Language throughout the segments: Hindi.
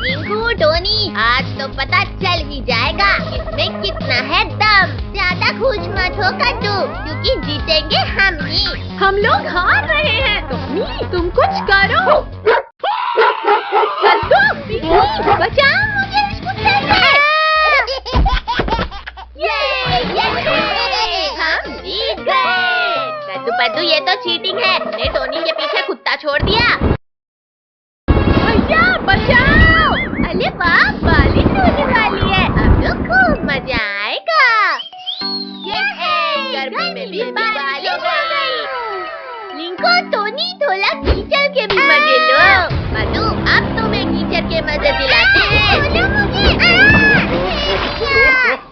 रिंकू, टोनी, आज तो पता चल ही जाएगा इसमें कितना है दम। ज्यादा खुश मत हो कद्दू, क्योंकि जीतेंगे हम ही। हम लोग हार रहे हैं। टोनी, तुम कुछ करो। कद्दू, पिंकी, बचाओ मुझे इस कुत्ते से। हम जीत गए। कद्दू पद्दू, ये तो चीटिंग है। ने टोनी के पीछे कुत्ता छोड़ दिया। भैया बचाओ। अरे वाह, बालिश होने वाली है। अब तो खूब मजा आएगा। गर्मी में भी बालिश हो गई। लिंको, टोनी, थोड़ा कीचड़ के भी मजे लो। पद्दू, अब तुम्हें कीचड़ के मजे दिलाते हैं।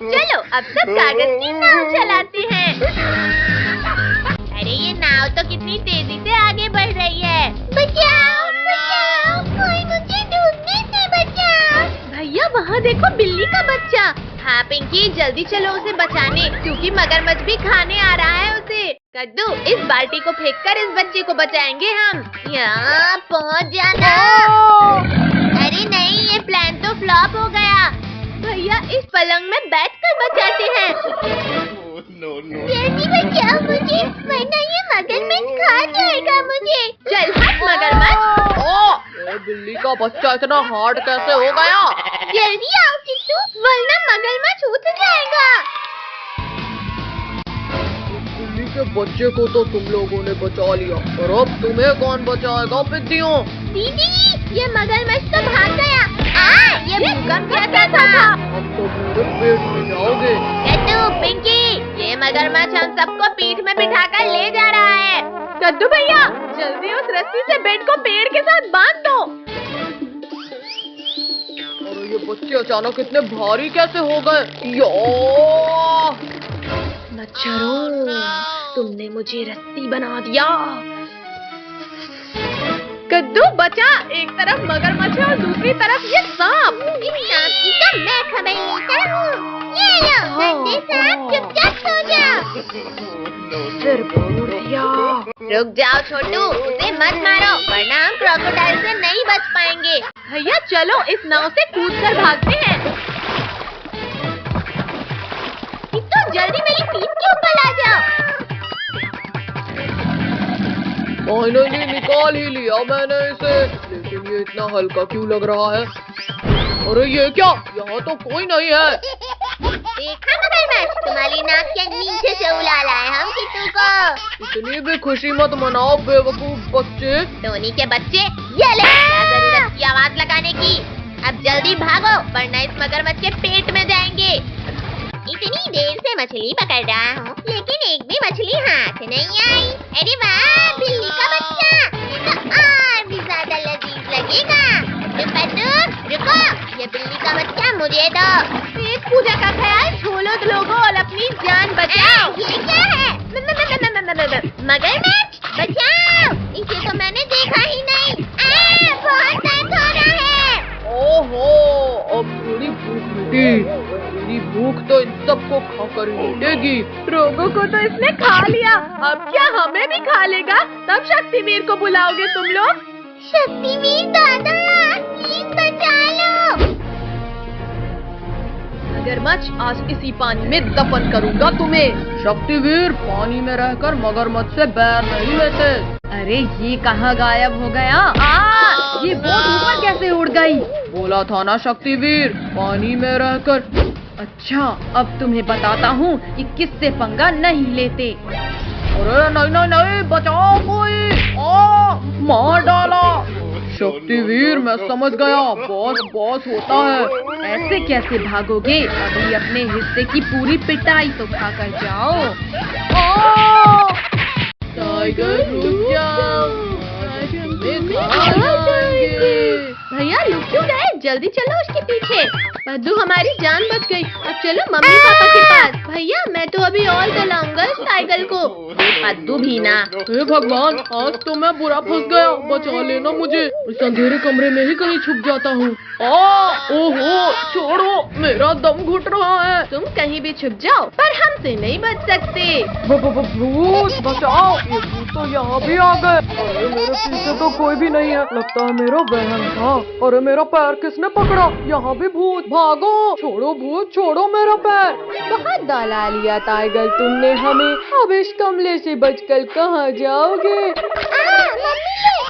चलो अब सब कागज की नाव चलाते हैं। अरे ये नाव तो कितनी तेजी से आगे बढ़ रही है। बचाओ, बचाओ, कोई मुझे डूबने से बचाओ। भैया वहाँ देखो, बिल्ली का बच्चा। हाँ पिंकी, जल्दी चलो उसे बचाने, क्योंकि मगरमच्छ भी खाने आ रहा है उसे। कद्दू, इस बाल्टी को फेंककर इस बच्चे को बचाएंगे हम। यहाँ पहुँच जाना। अरे नहीं, ये प्लान तो फ्लॉप हो गया। भैया इस पलंग में बैठकर बचाते हैं। जल्दी बचाओ मुझे, वरना ये मगरमच्छ खा जाएगा मुझे। चल हट मगरमच्छ। बिल्ली का बच्चा इतना हार्ड कैसे हो गया? जल्दी आओ किट्टू, वरना मगरमच्छ उठ जाएगा। बिल्ली के बच्चे को तो तुम लोगों ने बचा लिया, और अब तुम्हें कौन बचाएगा पिद्दियों? दीदी, ये मगरमच्छ तो भाग गया। ये भूकंप कैसा था? अब तो पूरे पेट में जाओगे। कद्दू, पिंकी, ये मगरमच्छ हम सबको पीठ में बिठाकर ले जा रहा है। कद्दू भैया, जल्दी उस रस्सी से बेड को पेड़ के साथ बांध दो। अरे ये बच्चे अचानक इतने भारी कैसे हो गए? मच्छरों, तुमने मुझे रस्सी बना दिया। कद्दू बचा, एक तरफ मगरमच्छ है और दूसरी तरफ ये सांप। इस सांप की तो मैं खबर लेता हूँ। ये लो, गंदे सांप, चुपचाप सो जाओ। सिर फोड़ दिया। रुक जाओ छोटू, उसे मत मारो, वरना हम क्रोकोडाइल से नहीं बच पाएंगे। भैया चलो इस नाव से कूदकर भागते हैं। तो जल्दी मेरी पीठ के ऊपर आ जाओ। फाइनली निकाल ही लिया मैंने इसे, लेकिन ये इतना हल्का क्यों लग रहा है? अरे ये क्या, यहाँ तो कोई नहीं है। देखा मगरमच्छ, तुम्हारी नाक के नीचे से उड़ा लाए हम किट्टू को। इतनी भी खुशी मत मनाओ बेवकूफ बच्चे। टोनी के बच्चे, ये ले, क्या जरूरत की आवाज लगाने की। अब जल्दी भागो, वरना इस मगरमच्छ के पेट में जाएंगे। इतनी देर से मछली पकड़ रहा हूँ, लेकिन एक भी मछली हाथ नहीं आई। अरे वाह, बिल्ली का बच्चा, ये तो और भी ज्यादा लजीज लगेगा। रुको, ये बिल्ली का बच्चा मुझे दो। पेट पूजा का ख्याल छोड़ो लोगों और अपनी जान बचाओ। ये क्या है? मगरमच्छ, बचाओ, इसे तो मैंने देखा ही नहीं। बहुत दर्द हो रहा है। ओहो, अब थोड़ी भूख मिटी। मेरी भूख तो इन सबको खाकर ही मिटेगी। रोगों को तो इसने खा लिया, अब क्या हमें भी खा लेगा? तब शक्तिवीर को बुलाओगे तुम लोग? शक्तिवीर दादा, प्लीज बचा लो। मगरमच्छ, आज इसी पानी में दफन करूंगा तुम्हें। शक्तिवीर, पानी में रहकर मगरमच्छ से बैर नहीं लेते। अरे ये कहाँ गायब हो गया? ये बोट ऊपर कैसे उड़ गई? बोला था ना शक्तिवीर, पानी में रहकर। अच्छा, अब तुम्हें बताता हूँ कि किससे पंगा नहीं लेते। अरे नहीं नहीं नहीं, बचाओ कोई। मार डाला। शक्तिवीर, मैं समझ गया, बॉस बॉस होता है। ऐसे कैसे भागोगे? अभी अपने हिस्से की पूरी पिटाई तो खाकर जाओ। टाइगर रुक जाओ, भैया लुक क्यों गए? जल्दी चलो उसके पीछे। पद्दू, हमारी जान बच गई। अब चलो मम्मी पापा के पास। भैया मैं तो अभी और चलाऊंगा इस साइकिल को, पद्दू भी ना। हे भगवान, आज तो मैं बुरा फंस गया, बचा लेना मुझे। इस अंधेरे कमरे में ही कहीं छुप जाता हूँ। ओहो, छोड़ो, मेरा दम घुट रहा है। तुम कहीं भी छुप जाओ पर हमसे नहीं बच सकते। भूत बचाओ, ये भूत तो यहाँ भी आ गए। अरे मेरे पीछे तो कोई भी नहीं है, लगता है मेरा वहम था। अरे मेरा पैर किसने पकड़ा? यहाँ भी भूत, भागो। छोड़ो भूत, छोड़ो मेरा पैर। बहुत दौला लिया टाइगर तुमने हमें, अब इस कमरे से बचकर कहाँ जाओगे?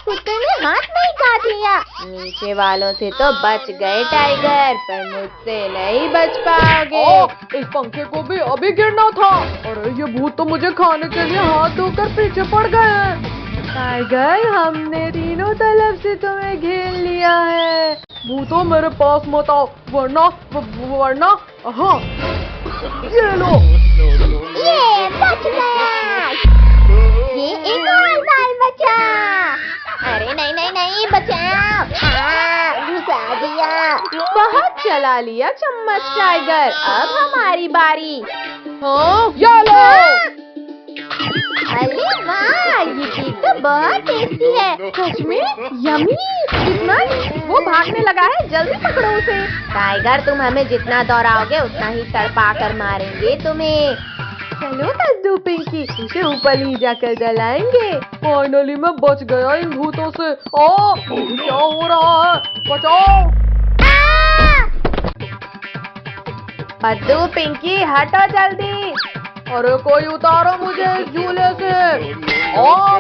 कुत्ते ने हाथ नहीं काट लिया। नीचे वालों से तो बच गए टाइगर, पर मुझसे नहीं बच पाओगे। इस पंखे को भी अभी गिरना था। अरे ये भूत तो मुझे खाने के लिए हाथ धोकर पीछे पड़ गए हैं। टाइगर, हमने तीनों तरफ से तुम्हें घेर लिया है। भूतों मेरे पास मत आओ, वरना हाँ, ये लो। ये बच गया। ये एक और बाल बचा। अरे नहीं नहीं नहीं, बचाओ। घुसा दिया। बहुत चला लिया चम्मच टाइगर, अब हमारी बारी। हाँ, ये लो। अरे वाह, ये केक तो बहुत टेस्टी है। सच में यम्मी। कितना? वो भागने लगा है, जल्दी पकड़ो उसे। टाइगर, तुम हमें जितना दौड़ाओगे उतना ही तड़पा कर मारेंगे तुम्हें। चलो कद्दू पिंकी, उसे ऊपर ले जाकर जलाएंगे। फाइनली मैं बच गया इन भूतों से। क्या हो रहा है? बचाओ। कद्दू पिंकी, हटो जल्दी। अरे कोई उतारो मुझे इस झूले से।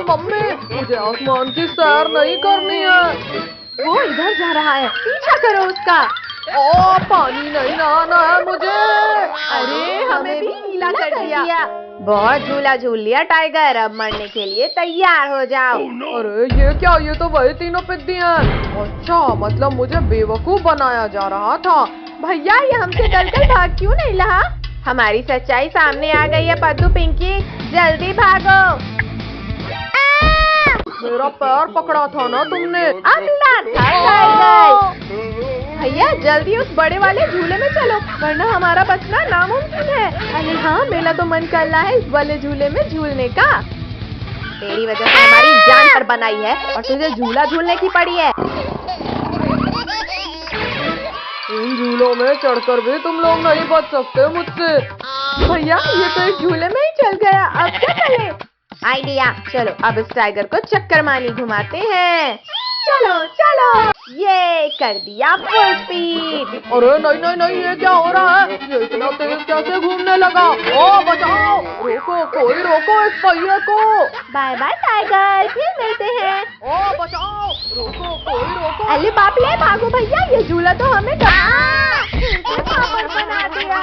मम्मी, मुझे आसमान की सैर नहीं करनी है। वो इधर जा रहा है, पीछा करो उसका। पानी नहीं नहाना है मुझे। अरे हमें भी गीला कर दिया। बहुत झूला झूल लिया टाइगर, अब मरने के लिए तैयार हो जाओ। अरे ये क्या? ये तो वही तीनों पिद्दी हैं। अच्छा, मतलब मुझे बेवकूफ बनाया जा रहा था। भैया, ये हमसे डरकर भाग क्यों नहीं रहा? हमारी सच्चाई सामने आ गई है पद्दू पिंकी, जल्दी भागो। मेरा पैर पकड़ा था ना तुमने। अगला था टाइगर। भैया, जल्दी उस बड़े वाले झूले में चलो, वरना हमारा बचना नामुमकिन है। अरे हाँ, मेरा तो मन कर रहा है इस वाले झूले में झूलने का। तेरी वजह से हमारी जान पर बनाई है और तुझे झूला झूलने की पड़ी है। इन झूलों में चढ़कर भी तुम लोग नहीं बच सकते मुझसे। भैया, ये तो इस झूले में ही चल गया, अब क्या करें? आइडिया, चलो अब इस टाइगर को चक्कर मानी घुमाते हैं। चलो चलो, ये कर दिया फुल स्पीड। अरे नहीं नहीं नहीं, ये क्या हो रहा है? ये इतना तेज कैसे घूमने लगा? बचाओ, रोको, कोई रोको इस पहिए को। बाय बाय टाइगर, फिर मिलते हैं। बचाओ, रोको, कोई रोको। अरे बाप रे, भागो भैया, ये झूला तो हमें पापड़ बना दिया।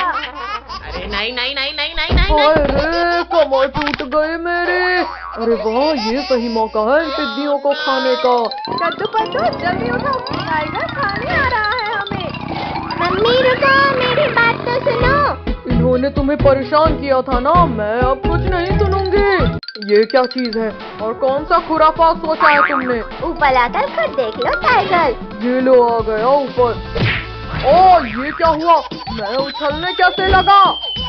अरे नहीं नहीं नहीं नहीं नहीं नहीं नहीं। अरे कमर टूट गए मेरे। अरे वाह, ये सही मौका है इन पिद्दियों को खाने का। कद्दू पद्दू, जल्दी उठो, टाइगर खाने आ रहा है हमें। मम्मी रुको, मेरी बात तो सुनो। इन्होंने तुम्हें परेशान किया था ना, मैं अब कुछ नहीं सुनूंगी। ये क्या चीज है और कौन सा खुराफात सोचा है तुमने? ऊपर आकर खुद देख लो टाइगर। ये लो, आ गया ऊपर। ये क्या हुआ? मैं उछलने कैसे लगा?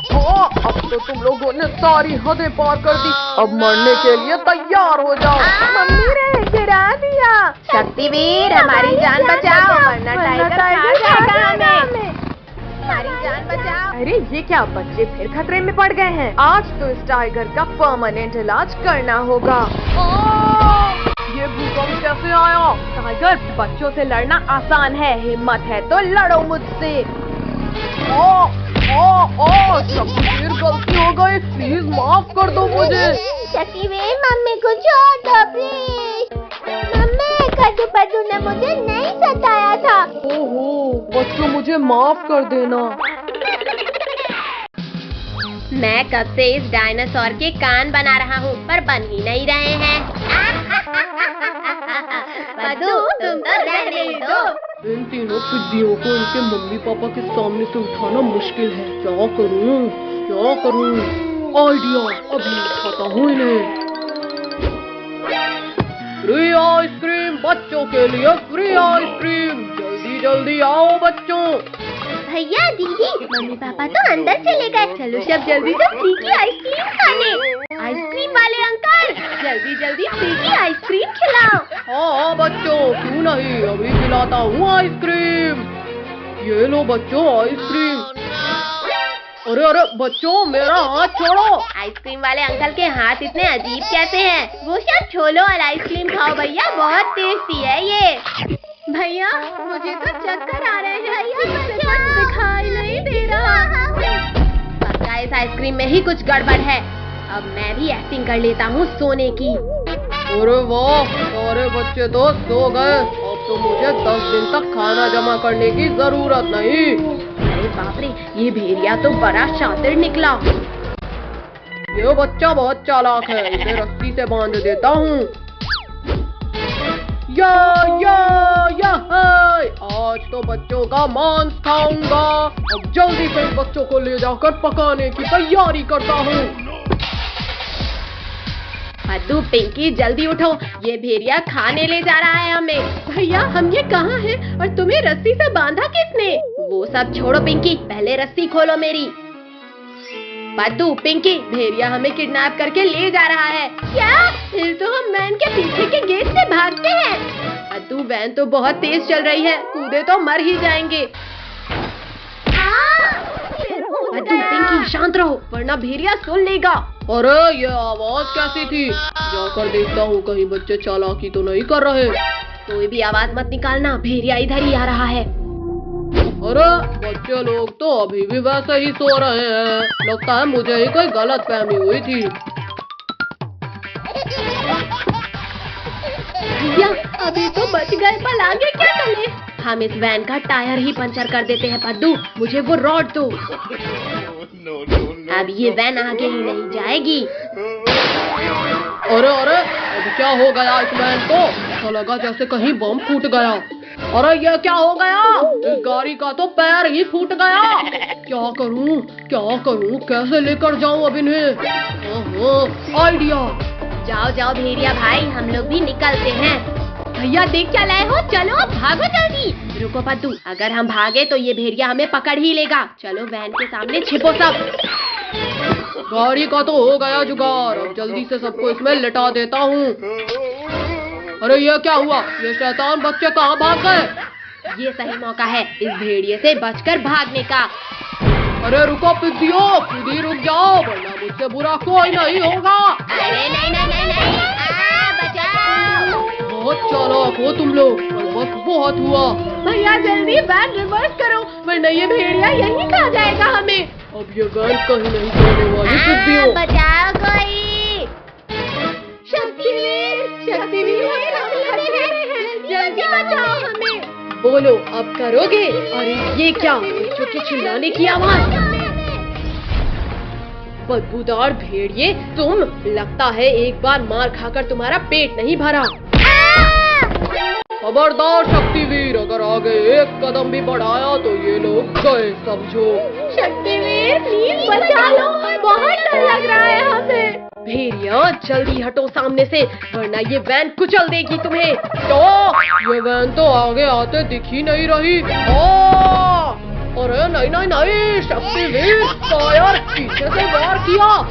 अब तो तुम लोगों ने सारी हदें पार कर दी। अब मरने के लिए तैयार हो जाओ। मम्मी ने गिरा दिया। शक्तिवीर, हमारी जान बचाओ, वरना टाइगर खा जाएगा हमें। हमारी जान बचाओ। अरे ये क्या, बच्चे फिर खतरे में पड़ गए हैं। आज तो इस टाइगर का परमानेंट इलाज करना होगा। ये भूकंप कैसे आया? टाइगर, बच्चों से लड़ना आसान है, हिम्मत है तो लड़ो मुझसे। शक्तिवीर, गलती हो गई, प्लीज माफ कर दो मुझे। शक्तिवीर, मम्मी को छोड़ दो प्लीज। मम्मी, कद्दू पद्दू ने मुझे नहीं सताया था। ओहो बच्चों, मुझे माफ कर देना। मैं कब से इस डायनासोर के कान बना रहा हूँ, पर बन ही नहीं रहे हैं। पद्दू, तुम तो रहने दो। इन तीनों पिद्दियों को इनके मम्मी पापा के सामने से उठाना मुश्किल है। क्या करूँ, क्या करूँ? आइडिया, अभी उठाता हूँ इन्हें। फ्री आइसक्रीम, बच्चों के लिए फ्री आइसक्रीम। जल्दी जल्दी आओ बच्चों। भैया दीदी मम्मी पापा तो अंदर चले गए। चलो सब जल्दी से फ्री की आइसक्रीम खाने। आइसक्रीम वाले अंकल जल्दी जल्दी फ्री की आइसक्रीम खिलाओ। हाँ बच्चों, क्यों नहीं, अभी खिलाता हूँ आइसक्रीम। ये लो बच्चों आइसक्रीम। अरे अरे बच्चों, मेरा हाथ छोड़ो। आइसक्रीम वाले अंकल के हाथ इतने अजीब कैसे हैं? वो सब छोड़ो और आइसक्रीम खाओ भैया, बहुत टेस्टी है ये। भैया मुझे तो चक्कर आ रहे हैं, कुछ दिखाई नहीं दे रहा। पक्का इस आइसक्रीम में ही कुछ गड़बड़ है। अब मैं भी एक्टिंग कर लेता हूँ सोने की। अरे वाह, सारे बच्चे तो सो गए। अब तो मुझे 10 दिन तक खाना जमा करने की जरूरत नहीं। अरे बाप रे, ये भेड़िया तो बड़ा शातिर निकला। ये बच्चा बहुत चालाक है, इसे रस्सी से बांध देता हूँ। या हाय, आज तो बच्चों का मांस खाऊंगा। अब जल्दी से इन बच्चों को ले जाकर पकाने की तैयारी करता हूँ। पद्दू पिंकी जल्दी उठो, ये भेड़िया खाने ले जा रहा है हमें। भैया हम ये कहाँ हैं और तुम्हें रस्सी से बांधा किसने? वो सब छोड़ो पिंकी, पहले रस्सी खोलो मेरी। पद्दू पिंकी, भेड़िया हमें किडनैप करके ले जा रहा है। क्या? फिर तो हम वैन के पीछे के गेट से भागते हैं। पद्दू वैन तो बहुत तेज चल रही है, कूदे तो मर ही जाएंगे। पद्दू पिंकी शांत रहो वरना भेड़िया सुन लेगा। अरे ये आवाज कैसी थी? जाकर देखता हूँ कहीं बच्चे चालाकी तो नहीं कर रहे। कोई भी आवाज मत निकालना, भेड़िया इधर ही आ रहा है। अरे बच्चे लोग तो अभी भी वैसे ही सो रहे हैं। लगता है मुझे ही कोई गलत फहमी हुई थी। भैया अभी तो बच गए, पर आगे क्या करें? हम इस वैन का टायर ही पंचर कर देते हैं। पद्दू मुझे वो रॉड दो। अब ये वैन आगे ही नहीं जाएगी। अरे अरे, अब क्या हो गया इस वैन को? तो लगा जैसे कहीं बम फूट गया। अरे ये क्या हो गया? इस गाड़ी का तो पैर ही फूट गया। क्या करूं, कैसे लेकर जाऊं अब इन्हें? ओहो, आइडिया। जाओ जाओ भेड़िया भाई, हम लोग भी निकलते हैं। भैया देख क्या लाए हो, चलो भागो जल्दी। रुको पद्दू, अगर हम भागे तो ये भेड़िया हमें पकड़ ही लेगा। चलो वैन के सामने छिपो सब। गाड़ी का तो हो गया जुगाड़, अब जल्दी से सबको इसमें लिटा देता हूँ। अरे ये क्या हुआ? ये शैतान बच्चे कहाँ भाग गए? ये सही मौका है इस भेड़िए से बचकर भागने का। अरे रुको पिद्दियो, खुद ही रुक जाओ वरना मुझसे बुरा कोई नहीं होगा। अरे नहीं, बचाओ। बहुत चालाक हो तुम लोग, पर वक्त बहुत हुआ। भैया जल्दी वैन रिवर्स करो वरना ये भेड़िया यहीं खा जाएगा हमें। अब ये वैन कहीं नहीं जाने वाली पिद्दियो। बचाओ कोई। शक्तिवीर जल्दी बचाओ हमें। बोलो अब करोगे? अरे ये क्या, बच्चों के चिल्लाने की आवाज। बदबूदार भेड़िए तुम, लगता है एक बार मार खाकर तुम्हारा पेट नहीं भरा। खबरदार शक्तिवीर, अगर आगे एक कदम भी बढ़ाया तो ये लोग गए समझो। शक्तिवीर प्लीज बचा लो, बहुत डर लग रहा है हमें। भेड़िया जल्दी हटो सामने से वरना ये वैन कुचल देगी तुम्हें। तो ये वैन तो आगे आते दिख ही नहीं रही। अरे नहीं, शक्तिवीर फायर, पीछे से वार किया।